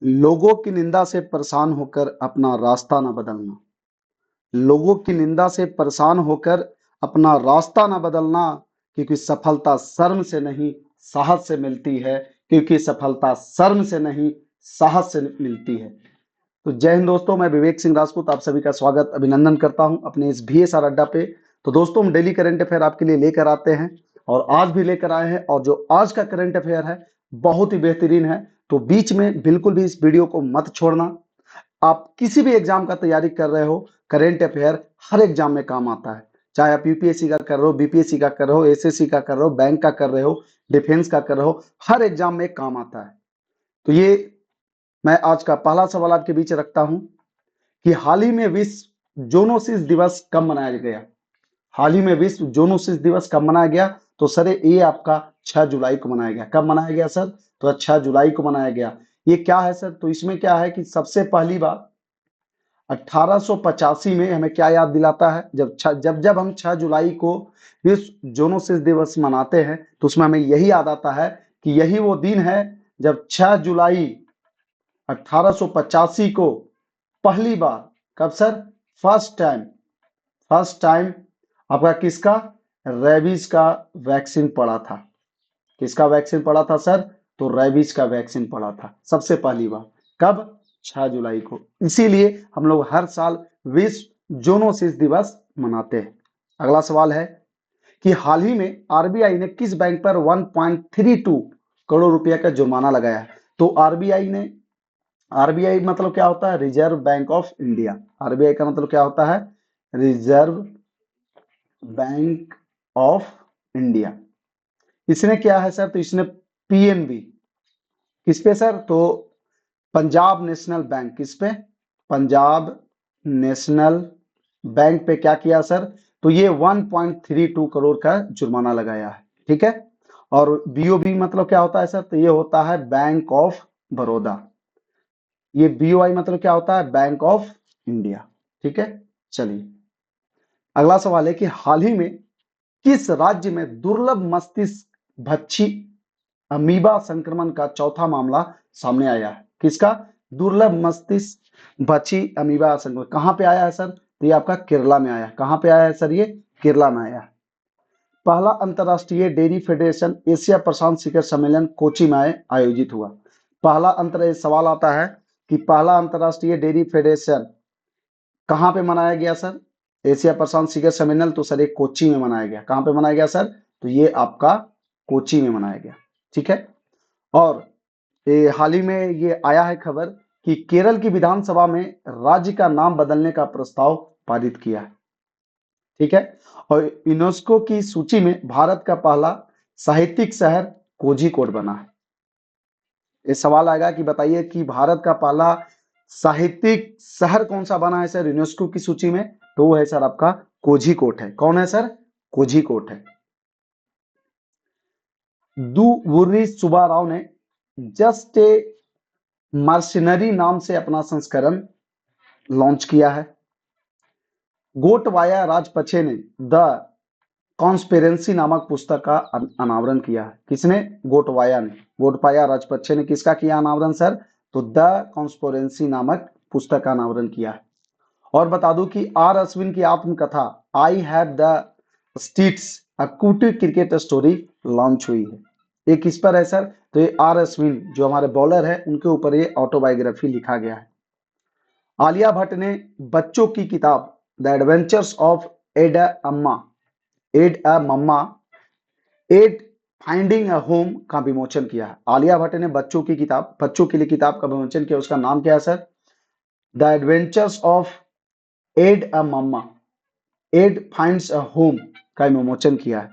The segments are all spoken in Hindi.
लोगों की निंदा से परेशान होकर अपना रास्ता न बदलना। लोगों की निंदा से परेशान होकर अपना रास्ता न बदलना, क्योंकि सफलता शर्म से नहीं साहस से मिलती है। क्योंकि सफलता शर्म से नहीं साहस से मिलती है। तो जय हिंद दोस्तों, मैं विवेक सिंह राजपूत आप सभी का स्वागत अभिनंदन करता हूं अपने इस VSR अड्डा पे। तो दोस्तों, हम डेली करंट अफेयर आपके लिए लेकर आते हैं और आज भी लेकर आए हैं। और जो आज का करंट अफेयर है बहुत ही बेहतरीन है, तो बीच में बिल्कुल भी इस वीडियो को मत छोड़ना। आप किसी भी एग्जाम का तैयारी कर रहे हो, करेंट अफेयर हर एग्जाम में काम आता है। चाहे आप यूपीएससी का कर रहे हो, बीपीएससी का कर रहे हो, एसएससी का कर रहे हो, बैंक का कर रहे हो, डिफेंस का कर रहे हो, हर एग्जाम में काम आता है। तो ये मैं आज का पहला सवाल आपके बीच रखता हूं कि हाल ही में विश्व जोनोसिस दिवस कब मनाया गया। हाल ही में विश्व जोनोसिस दिवस कब मनाया गया? तो सर ये आपका 6 जुलाई को मनाया गया। कब मनाया गया सर? तो 6 जुलाई को मनाया गया। ये क्या है सर? तो इसमें क्या है कि सबसे पहली बार 1885 में हमें क्या याद दिलाता है, जब जब हम 6 जुलाई को विश्व जोनोसिस दिवस मनाते हैं तो उसमें हमें यही याद आता है कि यही वो दिन है जब 6 जुलाई 1885 को पहली बार, कब सर? फर्स्ट टाइम आपका किसका रेबीज का वैक्सीन पड़ा था। किसका वैक्सीन पड़ा था सर? तो रेबीज का वैक्सीन पड़ा था सबसे पहली बार। कब? 6 जुलाई को। इसीलिए हम लोग हर साल विश्व जोनोसिस दिवस मनाते हैं। अगला सवाल है कि हाल ही में आरबीआई ने किस बैंक पर 1.32 करोड़ रुपया का जुर्माना लगाया है? तो आरबीआई मतलब क्या होता है? Reserve bank of India. RBI का मतलब क्या होता है? Reserve bank of India. इसने क्या है सर? तो इसने पीएनबी किस पे सर? तो पंजाब नेशनल बैंक। किस पे? पंजाब नेशनल बैंक पे क्या किया सर? तो ये 1.32 करोड़ का जुर्माना लगाया है। ठीक है। और बीओबी मतलब क्या होता है सर? तो ये होता है बैंक ऑफ बड़ौदा। ये बीओआई मतलब क्या होता है? Bank of India. ठीक है। चलिए अगला सवाल है कि हाल ही में किस राज्य में दुर्लभ मस्तिष्क भक्षी अमीबा संक्रमण का चौथा मामला सामने आया है? किसका? दुर्लभ मस्तिष्क भक्षी अमीबा संक्रमण कहां पे आया है सर? तो ये आपका केरला में आया है। कहां पे आया है सर? ये केरला में आया है। पहला अंतरराष्ट्रीय डेयरी फेडरेशन एशिया प्रशांत शिखर सम्मेलन कोची में आयोजित हुआ। पहला अंतर सवाल आता है कि पहला अंतरराष्ट्रीय डेयरी फेडरेशन कहां पे मनाया गया सर? एशिया प्रशांत शिखर सम्मेलन तो सर ये कोची में मनाया गया। कहां पे मनाया गया सर? तो ये आपका कोची में मनाया गया। ठीक है। और हाल ही में ये आया है खबर कि केरल की विधानसभा में राज्य का नाम बदलने का प्रस्ताव पारित किया है। ठीक है। और यूनेस्को की सूची में भारत का पहला साहित्यिक शहर कोझिकोड बना है। ये सवाल आएगा कि बताइए कि भारत का पहला साहित्यिक शहर कौन सा बना है सर यूनेस्को की सूची में? तो वो है सर आपका कोझिकोड है। कौन है सर? कोझिकोड है। दुर्री सुब्बा राव ने जस्ट ए मर्सिनरी नाम से अपना संस्करण लॉन्च किया है। गोटबाया राजपक्षे ने द कॉन्स्पिरेंसी नामक पुस्तक का अनावरण किया है। किसने? गोटबाया ने। गोटबाया राजपक्षे ने किसका किया अनावरण सर? तो द कॉन्स्पिरेंसी नामक पुस्तक का अनावरण किया है। और बता दूं कि आर अश्विन की आत्मकथा आई हैव द स्टिट्स अ कुटी क्रिकेट स्टोरी लॉन्च हुई है। ये किस पर है सर? तो ये आर अश्विन जो हमारे बॉलर है उनके ऊपर ये ऑटोबायोग्राफी लिखा गया है। आलिया भट्ट ने बच्चों की किताब the adventures of Ed a mama Ed finding a home का विमोचन किया है। आलिया भट्ट ने बच्चों के लिए किताब का विमोचन किया। उसका नाम क्या है sir? The adventures of Ed a mama Ed finds a home का विमोचन किया है।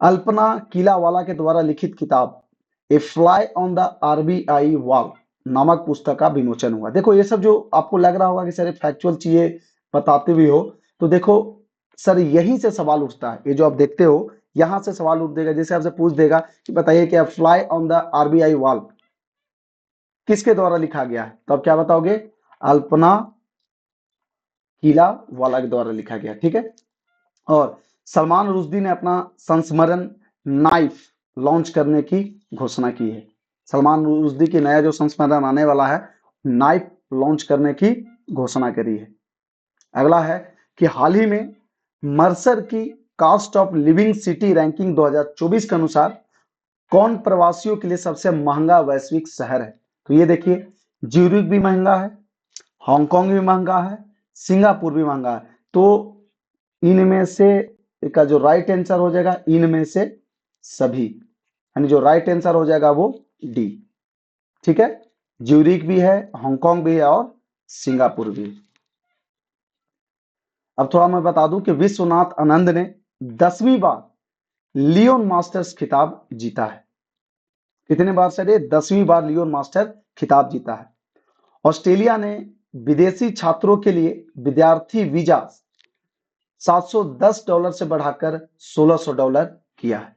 अल्पना किलावाला के द्वारा लिखित किताब a fly on the RBI wall नामक पुस्तक का विमोचन हुआ। देखो ये सब जो आपको लग रहा होगा कि सर फैक्चुअल चीजें बताते भी हो, तो देखो सर यहीं से सवाल उठता है। ये जो आप देखते हो यहां से सवाल उठ देगा। जैसे आपसे पूछ देगा कि बताइए कि fly on the RBI wall किसके द्वारा लिखा गया है? तो आप क्या बताओगे? अल्पना किलावाला के द्वारा लिखा गया। ठीक है। और सलमान रुश्दी ने अपना संस्मरण नाइफ लॉन्च करने की घोषणा की है। सलमान रुश्दी की नया जो संस्मरण आने वाला है, नाइफ लॉन्च करने की घोषणा करी है। अगला है कि हाल ही में मर्सर की cost of living city ranking 2024 के अनुसार कौन प्रवासियों के लिए सबसे महंगा वैश्विक शहर है? तो ये देखिए, ज्यूरिख भी महंगा है, हांगकांग भी महंगा है, सिंगापुर भी महंगा है। तो इनमें से का जो राइट आंसर हो जाएगा, इनमें से सभी, यानी जो राइट आंसर हो जाएगा वो डी। ठीक है, ज्यूरिख भी है, हांगकांग भी है और सिंगापुर भी है। अब थोड़ा मैं बता दूं कि विश्वनाथ आनंद ने 10वीं बार लियोन मास्टर्स खिताब जीता है। कितने बार सर? ये 10वीं बार लियोन मास्टर खिताब जीता है। ऑस्ट्रेलिया ने विदेशी छात्रों के लिए विद्यार्थी वीजा $710 से बढ़ाकर $1600 किया है।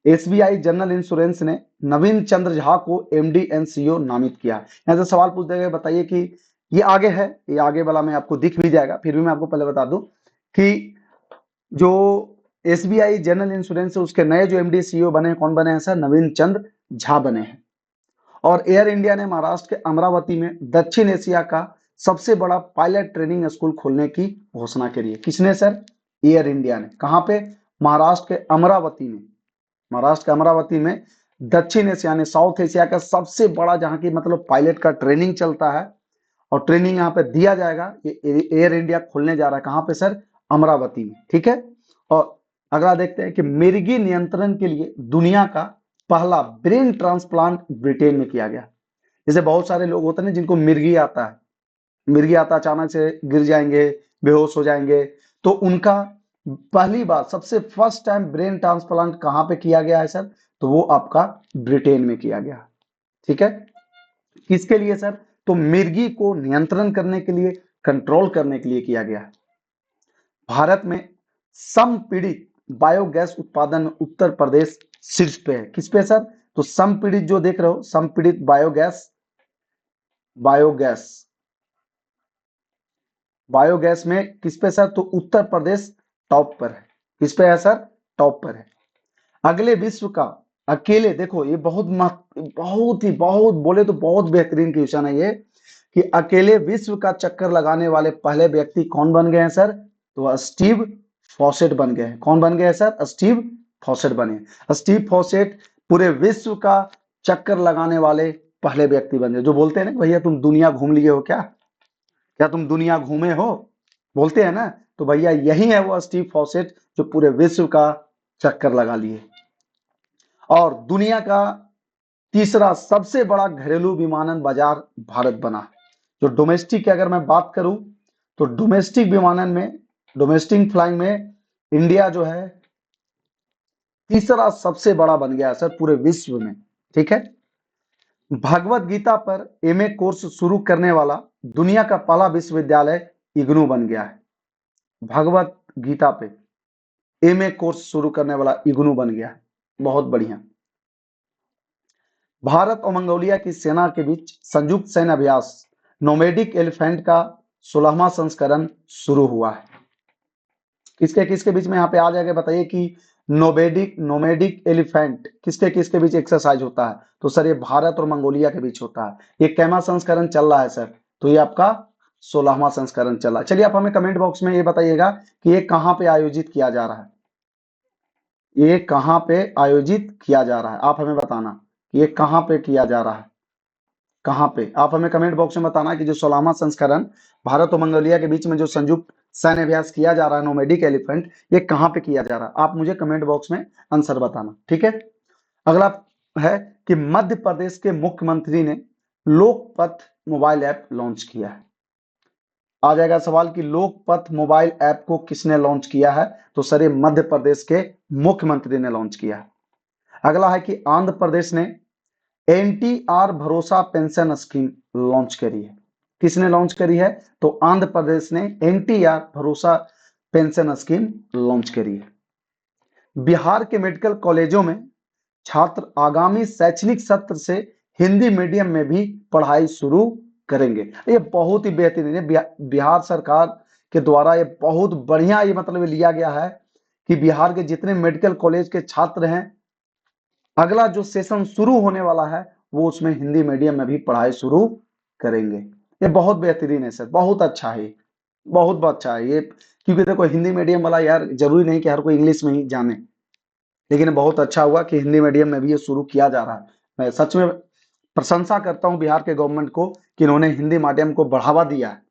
एसबीआई जनरल इंश्योरेंस ने नवीन चंद्र झा को एमडी एंड सीईओ नामित किया है। यहां से सवाल पूछ देगा, बताइए कि ये आगे है, ये आगे वाला में आपको दिख भी जाएगा, फिर भी मैं आपको पहले बता दूं कि जो एसबीआई जनरल इंश्योरेंस है उसके नए जो एमडी सीईओ बने, कौन बने हैं सर? नवीन चंद्र झा बने हैं। और एयर इंडिया ने महाराष्ट्र के अमरावती में दक्षिण एशिया का सबसे बड़ा पायलट ट्रेनिंग स्कूल खोलने की घोषणा करी है। किसने सर? एयर इंडिया ने। कहां पे? महाराष्ट्र के अमरावती में। महाराष्ट्र के अमरावती में दक्षिण एशिया यानी साउथ एशिया का सबसे बड़ा, जहां की मतलब पायलट का ट्रेनिंग चलता है और ट्रेनिंग यहाँ पे दिया जाएगा, ये एयर इंडिया खोलने जा रहा है। कहां पे सर? अमरावती में। ठीक है, और अगला देखते हैं कि मिर्गी नियंत्रण के लिए दुनिया का पहला ब्रेन ट्रांसप्लांट ब्रिटेन में किया गया। जैसे बहुत सारे लोग होते हैं जिनको मिर्गी आता है, मिर्गी आता अचानक से गिर जाएंगे, बेहोश हो जाएंगे, तो उनका पहली बार, सबसे फर्स्ट टाइम ब्रेन ट्रांसप्लांट कहां पे किया गया है सर? तो वो आपका ब्रिटेन में किया गया। ठीक है, किसके लिए सर? तो मिर्गी को नियंत्रण करने के लिए, कंट्रोल करने के लिए किया गया है। भारत में संपीड़ित बायोगैस उत्पादन में उत्तर प्रदेश शीर्ष पे है। किस पे सर? तो संपीड़ित जो देख रहे हो, संपीड़ित बायोगैस, बायोगैस, बायोगैस में किस पे सर? तो उत्तर प्रदेश टॉप पर है। किस पे है सर? टॉप पर है। अगले विश्व का अकेले, देखो ये बहुत बोले तो बहुत बेहतरीन क्वेश्चन है ये, कि अकेले विश्व का चक्कर लगाने वाले पहले व्यक्ति कौन बन गए हैं सर? तो स्टीव फॉसेट बन गए हैं। कौन बन गए हैं सर? स्टीव फॉसेट बने। स्टीव फॉसेट पूरे विश्व का चक्कर लगाने वाले पहले व्यक्ति बन गए। जो बोलते हैं ना भैया तुम दुनिया घूम लिए हो, क्या क्या तुम दुनिया घूमे हो, बोलते हैं ना, तो भैया यही है वो स्टीव फॉसेट जो पूरे विश्व का चक्कर लगा लिए। और दुनिया का तीसरा सबसे बड़ा घरेलू विमानन बाजार भारत बना। जो डोमेस्टिक की अगर मैं बात करूं तो डोमेस्टिक विमानन में, डोमेस्टिक फ्लाइंग में इंडिया जो है तीसरा सबसे बड़ा बन गया सर पूरे विश्व में। ठीक है, भगवत गीता पर एमए कोर्स शुरू करने वाला दुनिया का पहला विश्वविद्यालय इग्नू बन गया है। भगवत गीता पे एमए कोर्स शुरू करने वाला इग्नू बन गया है। बहुत बढ़िया। भारत और मंगोलिया की सेना के बीच संयुक्त सैन्य अभ्यास नोमैडिक एलिफेंट का 16वां संस्करण शुरू हुआ है। किसके किसके बीच में यहाँ पे आ जाएगा, बताइए कि नोमैडिक एलिफेंट किसके किसके बीच एक्सरसाइज होता है? तो सर ये भारत और मंगोलिया के बीच होता है। ये कैमा संस्करण चल रहा है सर? तो ये आपका 16वां संस्करण चल रहा है। चलिए आप हमें कमेंट बॉक्स में ये बताइएगा कि ये कहाँ पे आयोजित किया जा रहा है, ये कहाँ पे आयोजित किया जा रहा है, आप हमें बताना ये कहाँ पे किया जा रहा है, कहाँ पे। आप हमें कमेंट बॉक्स में बताना कि जो 16वां संस्करण भारत और मंगोलिया के बीच में जो संयुक्त सैन्य अभ्यास किया जा रहा है नोमैडिक एलिफेंट, ये कहाँ पे किया जा रहा है, आप मुझे कमेंट बॉक्स में आंसर बताना। ठीक है, अगला है कि मध्य प्रदेश के मुख्यमंत्री ने लोकपथ मोबाइल ऐप लॉन्च किया है। आ जाएगा सवाल कि लोकपथ मोबाइल ऐप को किसने लॉन्च किया है? तो सर ये मध्य प्रदेश के मुख्यमंत्री ने लॉन्च किया है। अगला है कि आंध्र प्रदेश ने एनटीआर भरोसा पेंशन स्कीम लॉन्च करी है। किसने लॉन्च करी है? तो आंध्र प्रदेश ने एनटीआर भरोसा पेंशन स्कीम लॉन्च करी है। बिहार के मेडिकल कॉलेजों में छात्र आगामी शैक्षणिक सत्र से हिंदी मीडियम में भी पढ़ाई शुरू करेंगे। ये बहुत ही बेहतरीन है, बिहार सरकार के द्वारा ये बहुत बढ़िया ये मतलब लिया गया है कि बिहार के जितने मेडिकल कॉलेज के छात्र हैं अगला जो सेशन शुरू होने वाला है वो उसमें हिंदी मीडियम में भी पढ़ाई शुरू करेंगे। ये बहुत बेहतरीन है सर, बहुत अच्छा है, बहुत अच्छा है ये। क्योंकि देखो हिंदी मीडियम वाला यार जरूरी नहीं कि हर कोई इंग्लिश में ही जाने, लेकिन बहुत अच्छा हुआ कि हिंदी मीडियम में भी ये शुरू किया जा रहा है। मैं सच में प्रशंसा करता हूं बिहार के गवर्नमेंट को कि इन्होंने हिंदी माध्यम को बढ़ावा दिया है।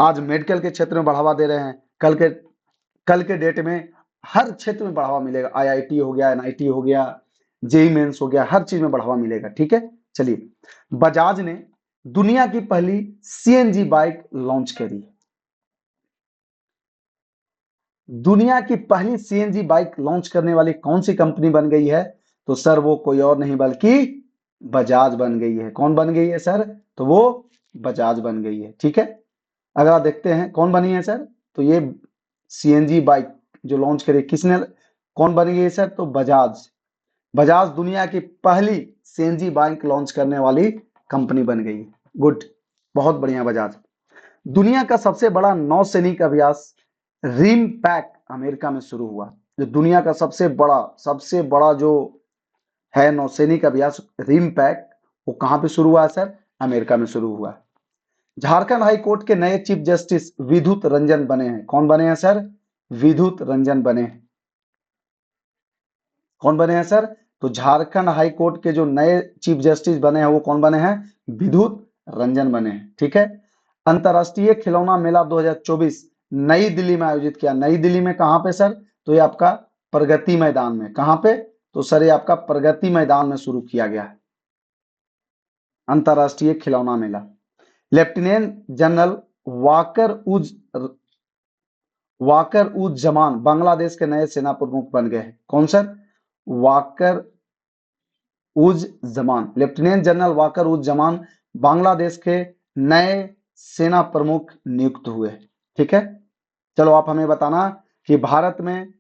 आज मेडिकल के क्षेत्र में बढ़ावा दे रहे हैं, कल के डेट में हर क्षेत्र में बढ़ावा मिलेगा। आईआईटी हो गया, एनआईटी हो गया, जेई मेंस हो गया, हर चीज में बढ़ावा मिलेगा। ठीक है, चलिए। बजाज ने दुनिया की पहली सीएनजी बाइक लॉन्च करी। दुनिया की पहली सीएनजी बाइक लॉन्च करने वाली कौन सी कंपनी बन गई है? तो सर वो कोई और नहीं बल्कि बजाज बन गई है। कौन बन गई है सर? तो वो बजाज बन गई है। ठीक है, अगर आप देखते हैं कौन बनी है सर, तो ये सीएनजी बाइक जो लॉन्च करी किसने, कौन बनी है सर? तो बजाज। बजाज दुनिया की पहली सीएनजी बाइक लॉन्च करने वाली कंपनी बन गई। गुड, बहुत बढ़िया बजाज। दुनिया का सबसे बड़ा नौसैनिक अभ्यास रिम पैक अमेरिका में शुरू हुआ। जो दुनिया का सबसे बड़ा जो है नौसैनिक अभ्यास रिम पैक, वो कहां पे शुरू हुआ है सर? अमेरिका में शुरू हुआ। झारखंड हाई कोर्ट के नए चीफ जस्टिस विद्युत रंजन बने हैं। कौन बने हैं सर? विद्युत रंजन बने हैं। कौन बने हैं सर? तो झारखंड हाई कोर्ट के जो नए चीफ जस्टिस बने हैं वो कौन बने हैं? विद्युत रंजन बने हैं। ठीक है, अंतरराष्ट्रीय खिलौना मेला 2024 नई दिल्ली में आयोजित किया। नई दिल्ली में कहां पे सर? तो ये आपका प्रगति मैदान में। कहां पे? तो सर ये आपका प्रगति मैदान में शुरू किया गया है अंतरराष्ट्रीय खिलौना मेला। लेफ्टिनेंट जनरल वाकर उज वाकर उज जमान बांग्लादेश के नए सेना प्रमुख बन गए हैं। कौन सर? वाकर उज जमान, लेफ्टिनेंट जनरल वाकर उज जमान बांग्लादेश के नए सेना प्रमुख नियुक्त हुए। ठीक है, चलो आप हमें बताना कि भारत में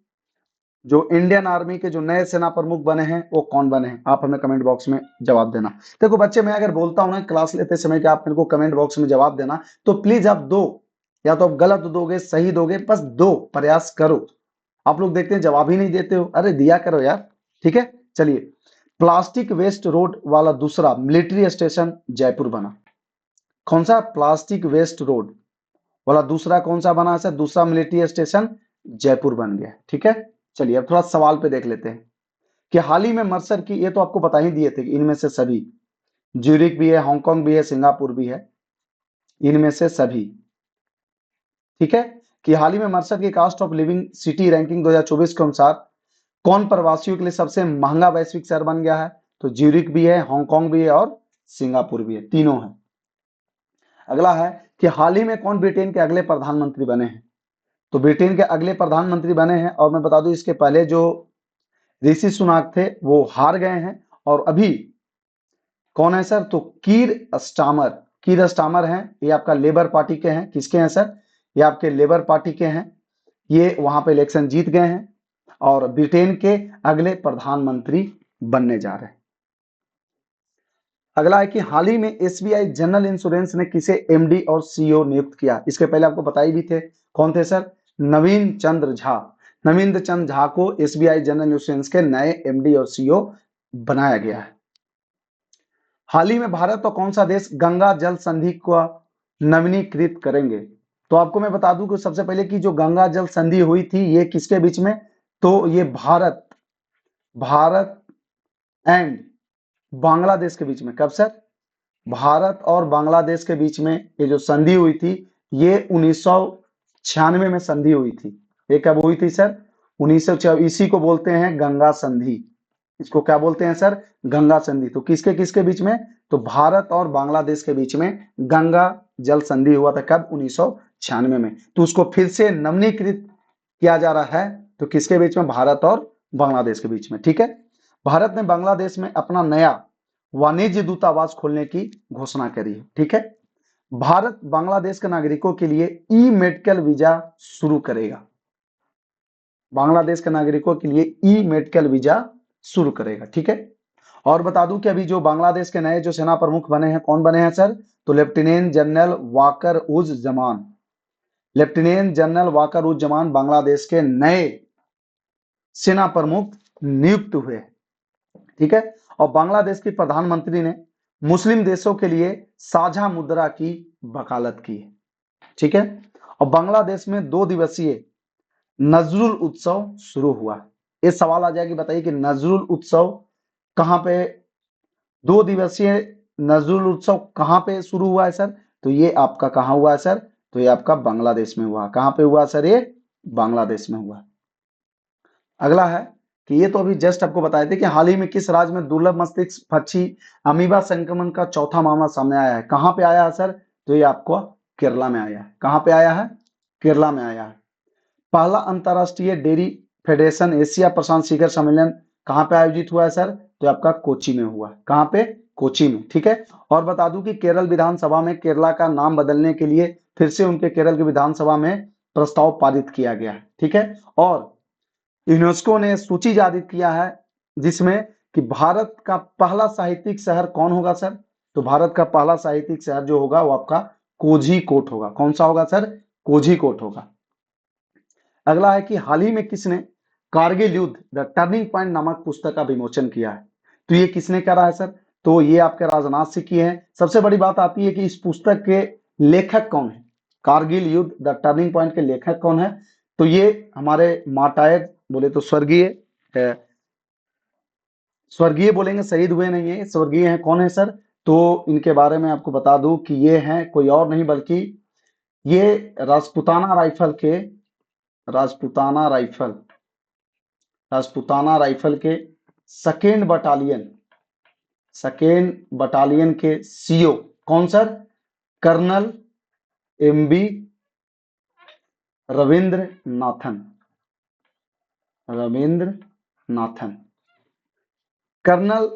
जो इंडियन आर्मी के जो नए सेना प्रमुख बने हैं वो कौन बने हैं। आप हमें कमेंट बॉक्स में जवाब देना। देखो बच्चे, मैं अगर बोलता हूं ना क्लास लेते समय कि आप मेरे को कमेंट बॉक्स में जवाब देना, तो प्लीज आप दो, या तो आप गलत दोगे सही दोगे, बस दो प्रयास करो। आप लोग देखते हैं जवाब ही नहीं देते हो, अरे दिया करो यार। ठीक है, चलिए। प्लास्टिक वेस्ट रोड वाला दूसरा मिलिट्री स्टेशन जयपुर बना। कौन सा? प्लास्टिक वेस्ट रोड वाला दूसरा कौन सा बना है? दूसरा मिलिट्री स्टेशन जयपुर बन गया। ठीक है, चलिए अब थोड़ा सवाल पे देख लेते हैं कि हाल ही में मर्सर की, ये तो आपको बता ही दिए थे कि इनमें से सभी, ज्यूरिक भी है, हांगकांग भी है, सिंगापुर भी है, इनमें से सभी। ठीक है, कि हाल ही में मर्सर की cost of living city ranking 2024 के अनुसार कौन प्रवासियों के लिए सबसे महंगा वैश्विक शहर बन गया है? तो ज्यूरिक भी है, हांगकांग भी है और सिंगापुर भी है, तीनों है। अगला है कि हाल ही में कौन ब्रिटेन के अगले प्रधानमंत्री बने हैं? तो ब्रिटेन के अगले प्रधानमंत्री बने हैं, और मैं बता दूं इसके पहले जो ऋषि सुनाक थे वो हार गए हैं, और अभी कौन है सर? तो कीर स्टामर हैं। ये आपका लेबर पार्टी के हैं। किसके हैं सर? ये आपके लेबर पार्टी के हैं। ये वहां पे इलेक्शन जीत गए हैं और ब्रिटेन के अगले प्रधानमंत्री बनने जा रहे हैं। अगला है कि हाल ही में एसबीआई जनरल इंश्योरेंस ने किसे एमडी और सीईओ नियुक्त किया? इसके पहले आपको बताई भी थे। कौन थे सर? नवीन चंद्र झा। नवीन चंद्र झा को एसबीआई जनरल इंश्योरेंस के नए एमडी और सीईओ बनाया गया है। हाल ही में भारत और कौन सा देश गंगा जल संधि को नवीनीकृत करेंगे? तो आपको मैं बता दूं कि सबसे पहले की जो गंगा जल संधि हुई थी ये किसके बीच में? तो ये भारत एंड बांग्लादेश के बीच में। कब सर? भारत और बांग्लादेश के बीच में ये जो संधि हुई थी ये 1996 में संधि हुई थी। ये कब हुई थी सर? 1996। इसी को बोलते हैं गंगा संधि। इसको क्या बोलते हैं सर? गंगा संधि। तो किसके किसके बीच में? तो भारत और बांग्लादेश के बीच में गंगा जल संधि हुआ था। कब? 1996 में। तो उसको फिर से नवीनीकृत किया जा रहा है। तो किसके बीच में? भारत और बांग्लादेश के बीच में। ठीक है, भारत ने बांग्लादेश में अपना नया वाणिज्य दूतावास खोलने की घोषणा करी है। ठीक है, भारत बांग्लादेश के नागरिकों के लिए ई मेडिकल वीजा शुरू करेगा। बांग्लादेश के नागरिकों के लिए ई मेडिकल वीजा शुरू करेगा। ठीक है, और बता दूं कि अभी जो बांग्लादेश के नए जो सेना प्रमुख बने हैं, कौन बने हैं सर? तो लेफ्टिनेंट जनरल वाकर उज जमान। लेफ्टिनेंट जनरल वाकर उज जमान बांग्लादेश के नए सेना प्रमुख नियुक्त हुए। ठीक है। और बांग्लादेश की प्रधानमंत्री ने मुस्लिम देशों के लिए साझा मुद्रा की वकालत की है, ठीक है। और बांग्लादेश में 2 दिवसीय नजरुल उत्सव शुरू हुआ। ये सवाल आ जाएगी, बताइए कि नजरुल उत्सव कहाँ पे, 2 दिवसीय नजरुल उत्सव कहाँ पे शुरू हुआ है सर? तो ये आपका कहाँ हुआ है सर? तो ये आपका बांग्लादेश में हुआ। कहाँ पे हुआ सर? ये बांग्लादेश में हुआ। अगला है कि ये तो अभी जस्ट आपको बताए थे कि हाल ही में किस राज्य में दुर्लभ मस्तिष्क पक्षी अमीबा संक्रमण का चौथा मामला सामने आया है? कहाँ पे आया है सर? तो ये आपको केरला में आया है। कहाँ पे आया है? केरला में आया है। पहला अंतरराष्ट्रीय डेयरी फेडरेशन एशिया प्रशांत शिखर सम्मेलन कहाँ पे आयोजित हुआ है सर? तो आपका कोची में हुआ। कहाँ पे? कोची में, ठीक है। और बता दूं कि केरल विधानसभा में केरला का नाम बदलने के लिए फिर से उनके केरल की विधानसभा में प्रस्ताव पारित किया गया है, ठीक है। और यूनेस्को ने सूची जारी किया है जिसमें कि भारत का पहला साहित्यिक शहर कौन होगा सर? तो भारत का पहला साहित्यिक शहर जो होगा वो आपका कोझीकोड होगा। कौन सा होगा सर? कोझीकोड होगा। अगला है कि हाल ही में किसने कारगिल युद्ध द टर्निंग पॉइंट नामक पुस्तक का विमोचन किया है? तो ये किसने करा है सर? तो ये आपके राजनाथ सिंह की है। सबसे बड़ी बात आती है कि इस पुस्तक के लेखक कौन है? कारगिल युद्ध द टर्निंग पॉइंट के लेखक कौन है? तो ये हमारे मार्टायर बोले तो स्वर्गीय बोलेंगे, शहीद हुए नहीं है, स्वर्गीय हैं। कौन है सर? तो इनके बारे में आपको बता दूं कि ये हैं कोई और नहीं बल्कि ये राजपूताना राइफल के राजपूताना राइफल राजपूताना राइफल के सेकेंड बटालियन के सीओ कौन sir? Colonel MB Ravindranathan. Colonel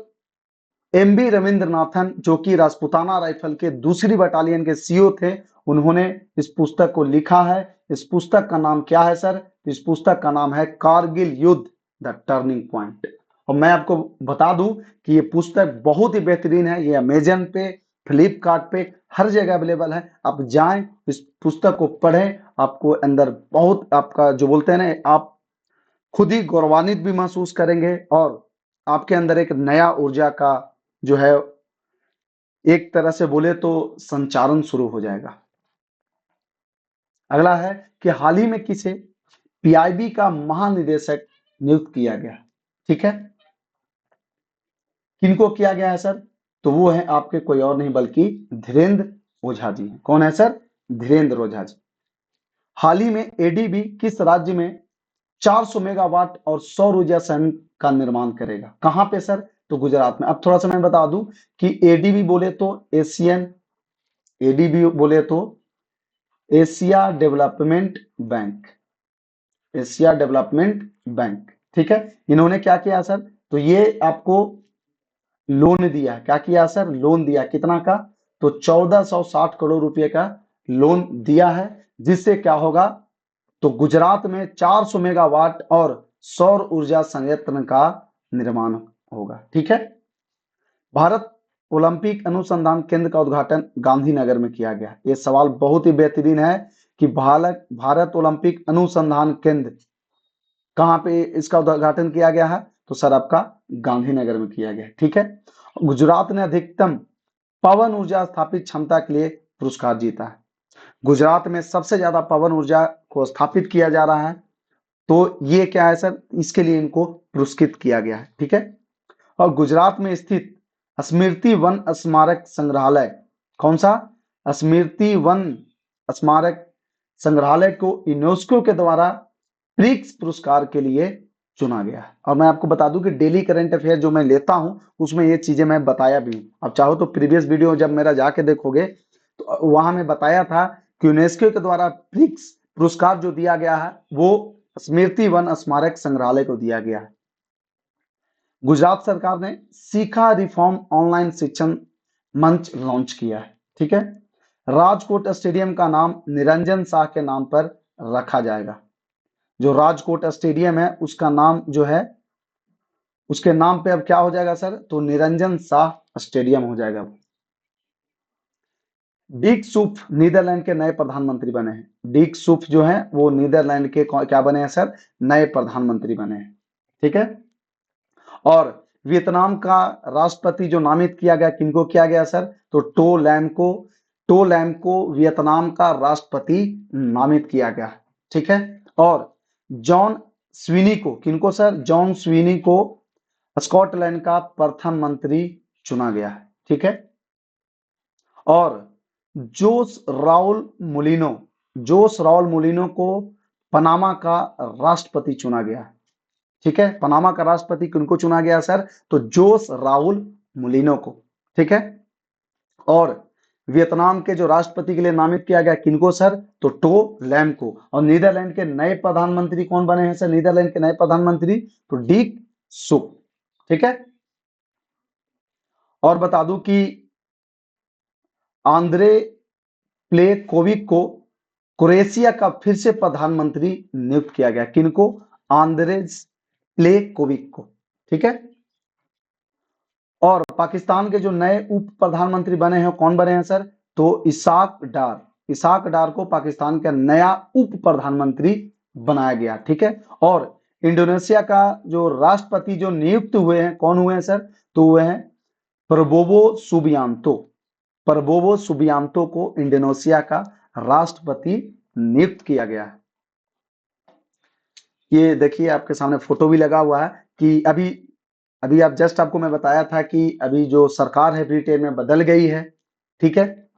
MB Ravindranathan जो कि राजपूताना राइफल के दूसरी बटालियन के सीओ थे, उन्होंने इस पुस्तक को लिखा है। इस पुस्तक का नाम क्या है सर? इस पुस्तक का नाम है कारगिल युद्ध द टर्निंग पॉइंट। और मैं आपको बता दूं कि ये पुस्तक बहुत ही बेहतरीन है। ये अमेजन पे, फ्लिपकार्ट पे, हर जगह अवेलेबल है। आप जाएं, इस पुस्तक को पढ़ें, आपको अंदर बहुत आपका जो बोलते हैं ना, आप खुद ही गौरवान्वित भी महसूस करेंगे और आपके अंदर एक नया ऊर्जा का जो है एक तरह से बोले तो संचारण शुरू हो जाएगा। अगला है कि हाल ही में किसे पीआईबी का महानिदेशक नियुक्त किया गया? ठीक है, किनको किया गया है सर? तो वो है आपके कोई और नहीं बल्कि धीरेन्द्र ओझा जी हैं। कौन है सर? धीरेन्द्र ओझा जी। हाल ही में एडीबी किस राज्य में 400 मेगावाट और सौर ऊर्जा संयंत्र का निर्माण करेगा? कहां पे सर? तो गुजरात में। अब थोड़ा सा मैं बता दूं कि एडीबी बोले तो एशिया डेवलपमेंट बैंक, ठीक है। इन्होंने क्या किया सर? तो ये आपको लोन दिया। क्या किया सर? लोन दिया। कितना का? तो 1460 करोड़ रुपए का लोन दिया है, जिससे क्या होगा? तो गुजरात में 400 मेगावाट और सौर ऊर्जा संयंत्र का निर्माण होगा, ठीक है। भारत ओलंपिक अनुसंधान केंद्र का उद्घाटन गांधीनगर में किया गया। ये सवाल बहुत ही बेहतरीन है कि भारत ओलंपिक अनुसंधान केंद्र कहां पे इसका उद्घाटन किया गया है? तो सर आपका गांधीनगर में किया गया, ठीक है। गुजरात ने अधिकतम पवन ऊर्जा स्थापित क्षमता के लिए पुरस्कार जीता है। गुजरात में सबसे ज्यादा पवन ऊर्जा को स्थापित किया जा रहा है, तो ये क्या है सर? इसके लिए इनको पुरस्कृत किया गया है, ठीक है। और गुजरात में स्थित स्मृति वन स्मारक संग्रहालय, कौन सा? स्मृति वन स्मारक संग्रहालय को यूनेस्को के द्वारा प्रिक्स पुरस्कार के लिए चुना गया है। और मैं आपको बता दूं कि डेली करंट अफेयर जो मैं लेता हूं उसमें ये चीजें मैं बताया भी हूं। अब चाहो तो प्रीवियस वीडियो जब मेरा जाके देखोगे तो वहां मैं बताया था कि यूनेस्को के द्वारा प्रिक्स पुरस्कार जो दिया गया है वो स्मृति वन स्मारक संग्रहालय को दिया गया है। गुजरात सरकार ने सीखा रिफॉर्म ऑनलाइन शिक्षण मंच लॉन्च किया है, ठीक है। राजकोट स्टेडियम का नाम निरंजन शाह के नाम पर रखा जाएगा। जो राजकोट स्टेडियम है उसका नाम जो है उसके नाम पे अब क्या हो जाएगा सर? तो निरंजन शाह स्टेडियम हो जाएगा। डिक सूफ नीदरलैंड के नए प्रधानमंत्री बने हैं। डिक सूफ जो है वो नीदरलैंड के क्या बने हैं सर? नए प्रधानमंत्री बने हैं, ठीक है। और वियतनाम का राष्ट्रपति जो नामित किया गया, किनको किया गया सर? तो टो लैम को वियतनाम का राष्ट्रपति नामित किया गया, ठीक है। और जॉन स्वीनी को, किनको सर? जॉन स्वीनी को स्कॉटलैंड का प्रथम मंत्री चुना गया है, ठीक है। और जोस राउल मुलिनो को पनामा का राष्ट्रपति चुना गया है, ठीक है। पनामा का राष्ट्रपति किनको चुना गया सर? तो जोस राउल मुलिनो को, ठीक है। और वियतनाम के जो राष्ट्रपति के लिए नामित किया गया, किनको सर? तो टो लैम को। और नीदरलैंड के नए प्रधानमंत्री कौन बने हैं सर? नीदरलैंड के नए प्रधानमंत्री तो डीक सुक, ठीक है। और बता दूं कि आंद्रे प्लेकोविक को क्रोएशिया का फिर से प्रधानमंत्री नियुक्त किया गया, किनको? आंद्रेज प्लेकोविक को, ठीक है। और पाकिस्तान के जो नए उप प्रधानमंत्री बने हैं कौन बने हैं सर? तो इसाक डार को पाकिस्तान का नया उप प्रधानमंत्री बनाया गया, ठीक है। और इंडोनेशिया का जो राष्ट्रपति जो नियुक्त हुए हैं, कौन हुए हैं सर? तो हुए हैं प्रबोवो सुबियांतो को इंडोनेशिया का राष्ट्रपति नियुक्त किया गया है। ये देखिए आपके सामने फोटो भी लगा हुआ है कि अभी आप जस्ट आपको मैं बताया था कि अभी जो सरकार है ब्रिटेन में बदल गई है, ठीक है।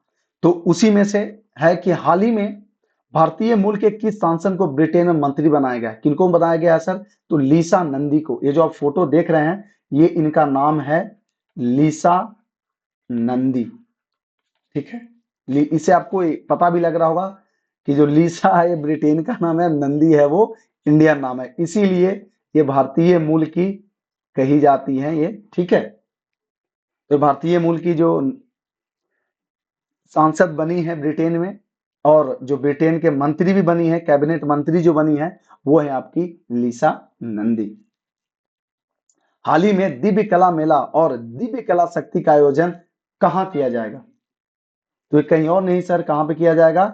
तो उसी में से है कि हाल ही में भारतीय मूल के किस सांसद को ब्रिटेन में मंत्री बनाया गया? किनको बनाया गया है सर? तो लीसा नंदी को। ये जो आप फोटो देख रहे हैं, ये इनका नाम है लीसा नंदी, ठीक है। इसे आपको पता भी लग रहा होगा कि जो लीसा है ये ब्रिटेन का नाम है, नंदी है वो इंडियन नाम है, इसीलिए ये भारतीय मूल की कही जाती है ये, ठीक है। तो भारतीय मूल की जो सांसद बनी है ब्रिटेन में, और जो ब्रिटेन के मंत्री भी बनी है, कैबिनेट मंत्री जो बनी है, वो है आपकी लीसा नंदी। हाल ही में दिव्य कला मेला और दिव्य कला शक्ति का आयोजन कहाँ किया जाएगा? तो ये कहीं और नहीं सर, कहाँ पे किया जाएगा?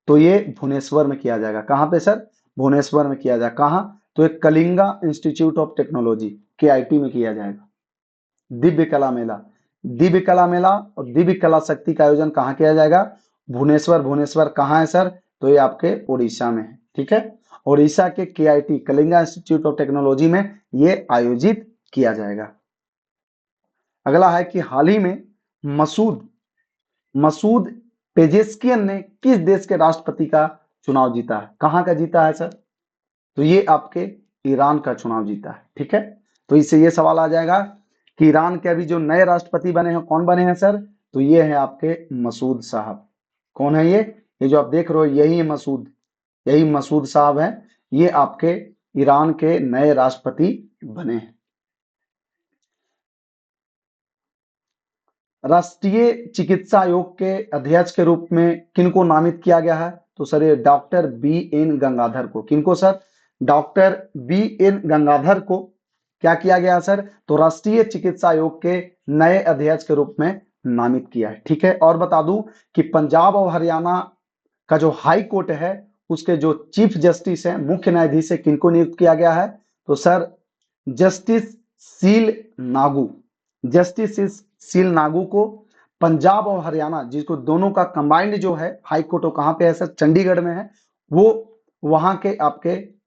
तो ये भुवनेश्वर में किया जाएगा। कहाँ पे सर? भुवनेश्वर में किया जाएगा। कहाँ? तो ये Kalinga institute of technology KIT में किया जाएगा। दिव्य कला मेला और दिव्य कला शक्ति का आयोजन कहाँ किया जाएगा? भुवनेश्वर कहाँ है सर? तो ये आपके उड़ीसा में है, ठीक है। उड़ीसा के KIT Kalinga institute of technology में ये आयोजित किया जाएगा। अगला है कि हाल ही में मसूद पेजेस्कियन ने किस देश के राष्ट्रपति का चुनाव जीता है? कहाँ का जीता है सर? तो ये आपके ईरान का चुनाव जीता है, ठीक है। तो इससे ये सवाल आ जाएगा कि ईरान के अभी जो नए राष्ट्रपति बने हैं कौन बने हैं सर? तो ये है आपके मसूद साहब। कौन है ये जो आप देख रहे हो यही मसूद साहब है। ये आपके ईरान के नए राष्ट्रपति बने हैं। राष्ट्रीय चिकित्सा आयोग के अध्यक्ष के रूप में किनको नामित किया गया है? तो सर ये डॉक्टर BN गंगाधर को। किनको सर? डॉक्टर BN गंगाधर को क्या किया गया सर? तो राष्ट्रीय चिकित्सा आयोग के नए अध्यक्ष के रूप में नामित किया है, ठीक है। और बता दूं कि पंजाब और हरियाणा का जो हाई कोर्ट है उसके जो चीफ जस्टिस है, मुख्य न्यायाधीश है, किनको नियुक्त किया गया है? तो सर जस्टिस सील नागू को पंजाब और हरियाणा, जिसको दोनों का कंबाइंड जो है हाई कोर्ट, वो कहाँ पे है सर? चंडीगढ़ में है। वो वहां के आपके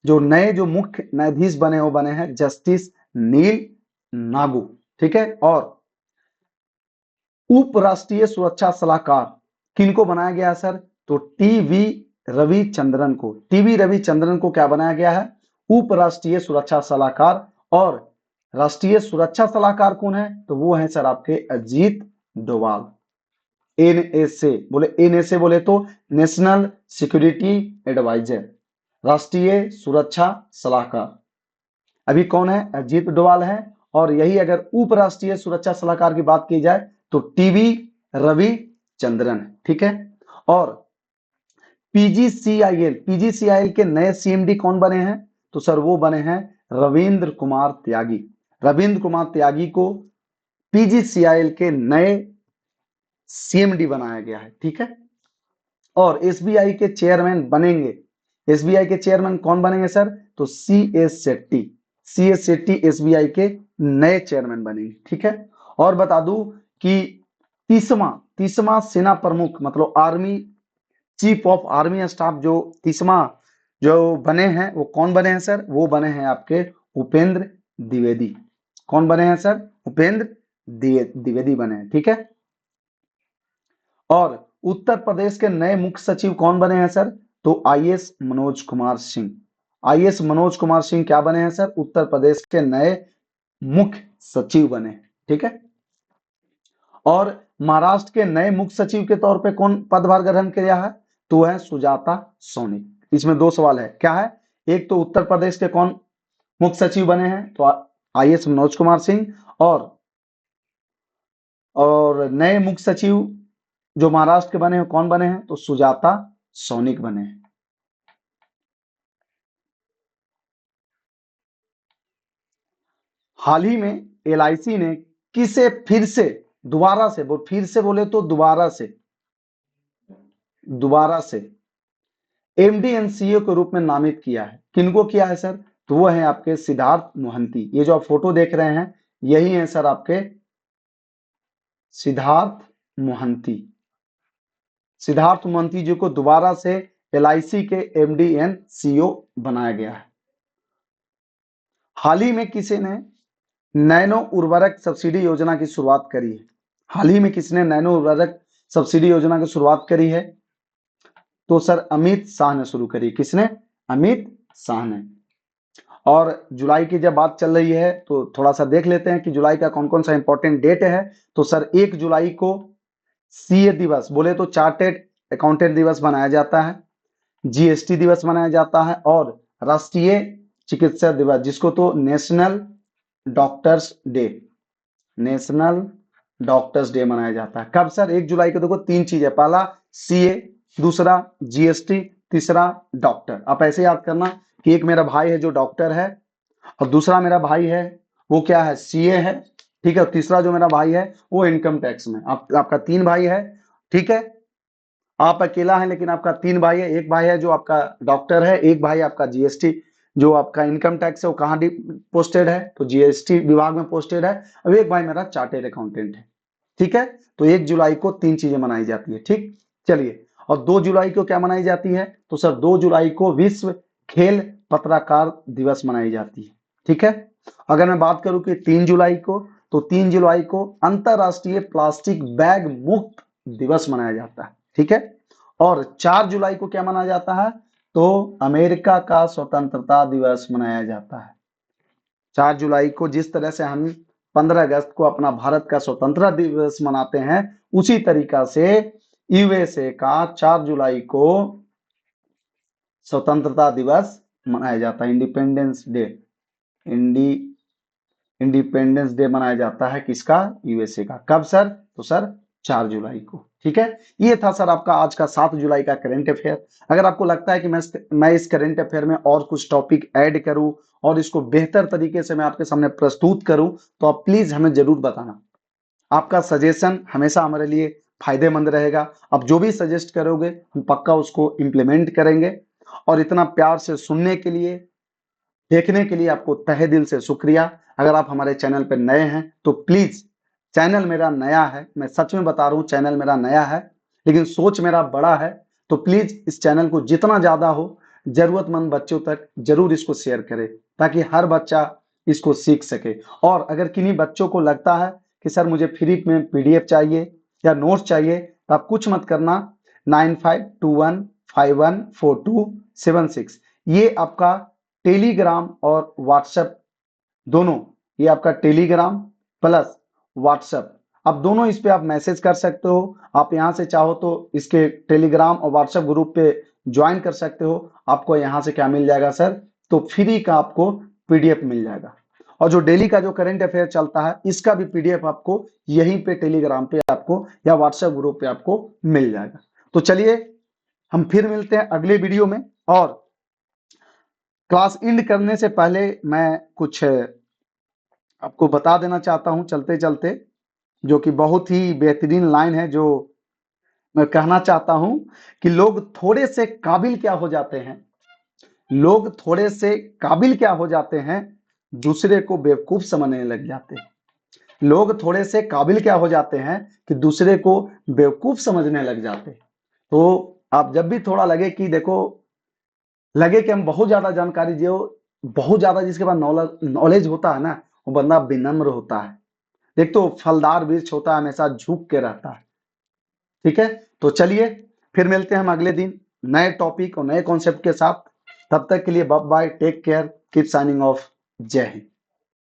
जो नए जो मुख्य न्यायाधीश बने वो बने हैं जस्टिस नील नागू, ठीक है। और उप राष्ट्रीय सुरक्षा सलाहकार किनको बनाया गया है सर? तो TV रविचंद्रन को क्या बनाया गया है? उप राष्ट्रीय सुरक्षा सलाहकार। और राष्ट्रीय सुरक्षा सलाहकार कौन है? तो वो है सर आपके अजीत डोभाल। NSA बोले तो नेशनल सिक्योरिटी एडवाइजर, राष्ट्रीय सुरक्षा सलाहकार अभी कौन है? अजीत डोभाल है। और यही अगर उप राष्ट्रीय सुरक्षा सलाहकार की बात की जाए तो TV रविचंद्रन, ठीक है। और PGCIL के नए CMD कौन बने हैं? तो सर वो बने हैं रविंद्र कुमार त्यागी को PGCIL के नए CMD बनाया गया है, ठीक है। और SBI के चेयरमैन कौन बनेंगे सर? तो CS Shetty CS Shetty SBI के नए चेयरमैन बनेंगे। ठीक है, और बता दूं कि तीसवा सेना प्रमुख मतलब army chief of army staff जो तीसवा जो बने हैं वो कौन बने हैं सर? वो बने हैं आपके उपेंद्र द्विवेदी। कौन बने हैं सर? उपेंद्र द्विवेदी बने हैं। ठीक है, और उत्तर प्रदेश के नए मुख्य सचिव कौन बने हैं सर? तो IAS मनोज कुमार सिंह। IAS मनोज कुमार सिंह क्या बने हैं सर? उत्तर प्रदेश के नए मुख्य सचिव बने। ठीक है, और महाराष्ट्र के नए मुख्य सचिव के तौर पे कौन पदभार ग्रहण किया है? तो है सुजाता सौनिक। इसमें दो सवाल है, क्या है? एक तो उत्तर प्रदेश के कौन मुख्य सचिव बने हैं? तो IAS मनोज कुमार सिंह, और नए मुख्य सचिव जो महाराष्ट्र के बने हैं कौन बने हैं? तो सुजाता सौनिक बने हैं। हाल ही में LIC ने किसे फिर से बोले तो दोबारा से MD एंड CEO के रूप में नामित किया है? किनको किया है सर? तो वो है आपके सिद्धार्थ मोहंती। ये जो आप फोटो देख रहे हैं यही है सर आपके सिद्धार्थ मोहंती। सिद्धार्थ मोहंती जी को दोबारा से LIC के MD एंड CEO बनाया गया है। हाल ही में किसी ने नैनो उर्वरक सब्सिडी योजना की शुरुआत करी है? हाल ही में किसने नैनो उर्वरक सब्सिडी योजना की शुरुआत करी है? तो सर अमित शाह ने शुरू करी। किसने? अमित शाह ने। और जुलाई की जब बात चल रही है तो थोड़ा सा देख लेते हैं कि जुलाई का कौन कौन सा इंपॉर्टेंट डेट है। तो सर 1 जुलाई को CA दिवस बोले तो चार्टेड अकाउंटेंट दिवस मनाया जाता है, GST दिवस मनाया जाता है, और राष्ट्रीय चिकित्सा दिवस जिसको तो नेशनल डॉक्टर्स डे मनाया जाता है। कब सर? 1 जुलाई को। देखो 3 चीज है, पहला CA, दूसरा GST, तीसरा डॉक्टर। आप ऐसे याद करना कि एक मेरा भाई है जो डॉक्टर है, और दूसरा मेरा भाई है वो क्या है? CA है। ठीक है, और तीसरा जो मेरा भाई है वो इनकम टैक्स में। आपका 3 भाई है। ठीक है, आप अकेला है लेकिन आपका 3 भाई है। एक भाई है जो आपका डॉक्टर है, एक भाई आपका GST जो आपका इनकम टैक्स है वो कहाँ पोस्टेड है? तो GST विभाग में पोस्टेड है। अब एक भाई मेरा चार्टेड अकाउंटेंट है। ठीक है, तो 1 जुलाई को 3 चीजें मनाई जाती है। ठीक, चलिए, और 2 जुलाई को क्या मनाई जाती है? तो सर 2 जुलाई को विश्व खेल पत्रकार दिवस मनाई जाती है। ठीक है, अगर मैं बात करूं कि 3 जुलाई को, तो 3 जुलाई को अंतरराष्ट्रीय प्लास्टिक बैग मुक्त दिवस मनाया जाता है। ठीक है, और 4 जुलाई को क्या मनाया जाता है? तो अमेरिका का स्वतंत्रता दिवस मनाया जाता है। 4 जुलाई को जिस तरह से हम 15 अगस्त को अपना भारत का स्वतंत्रता दिवस मनाते हैं, उसी तरीका से USA का 4 जुलाई को स्वतंत्रता दिवस मनाया जाता है। इंडिपेंडेंस डे मनाया जाता है। किसका? USA का। कब सर? तो सर 4 जुलाई को। ठीक है, ये था सर आपका आज का 7 जुलाई का करंट अफेयर। अगर आपको लगता है कि मैं इस करंट अफेयर में और कुछ टॉपिक ऐड करूं और इसको बेहतर तरीके से मैं आपके सामने प्रस्तुत करूं तो आप प्लीज हमें जरूर बताना। आपका सजेशन हमेशा हमारे लिए फायदेमंद रहेगा। आप जो भी सजेस्ट करोगे हम पक्का उसको इम्प्लीमेंट करेंगे। और इतना प्यार से सुनने के लिए, देखने के लिए आपको तहे दिल से शुक्रिया। अगर आप हमारे चैनल पर नए हैं तो प्लीज, चैनल मेरा नया है, मैं सच में बता रहा हूँ चैनल मेरा नया है, लेकिन सोच मेरा बड़ा है। तो प्लीज इस चैनल को जितना ज्यादा हो जरूरतमंद बच्चों तक जरूर इसको शेयर करें, ताकि हर बच्चा इसको सीख सके। और अगर किन्हीं बच्चों को लगता है कि सर मुझे फ्री में PDF चाहिए या नोट्स चाहिए, तो आप कुछ मत करना, 9521514276 ये आपका टेलीग्राम और व्हाट्सएप दोनों, ये आपका टेलीग्राम प्लस व्हाट्सएप, आप दोनों इस पे आप मैसेज कर सकते हो। आप यहां से चाहो तो इसके टेलीग्राम और व्हाट्सएप ग्रुप पे ज्वाइन कर सकते हो। आपको यहां से क्या मिल जाएगा सर? तो फ्री का आपको PDF मिल जाएगा। और जो डेली का जो करंट अफेयर चलता है इसका भी PDF आपको यहीं पे टेलीग्राम पे आपको या व्हाट्सएप ग्रुप पे आपको मिल जाएगा। तो चलिए हम फिर मिलते हैं अगले वीडियो में। और क्लास एंड करने से पहले मैं कुछ आपको बता देना चाहता हूं चलते चलते, जो कि बहुत ही बेहतरीन लाइन है, जो मैं कहना चाहता हूं कि लोग थोड़े से काबिल क्या हो जाते हैं, लोग थोड़े से काबिल क्या हो जाते हैं दूसरे को बेवकूफ समझने लग जाते हैं। लोग थोड़े से काबिल क्या हो जाते हैं कि दूसरे को बेवकूफ समझने लग जाते हैं। तो आप जब भी थोड़ा लगे कि देखो, लगे कि हम बहुत ज्यादा जानकारी, जो बहुत ज्यादा जिसके पास नॉलेज होता है ना, वो बंदा विनम्र होता है। एक तो फलदार वृक्ष होता है, हमेशा झुक के रहता है। ठीक है, तो चलिए फिर मिलते हैं हम अगले दिन नए टॉपिक और नए कॉन्सेप्ट के साथ। तब तक के लिए bye bye, take care, keep signing off. जय हिंद।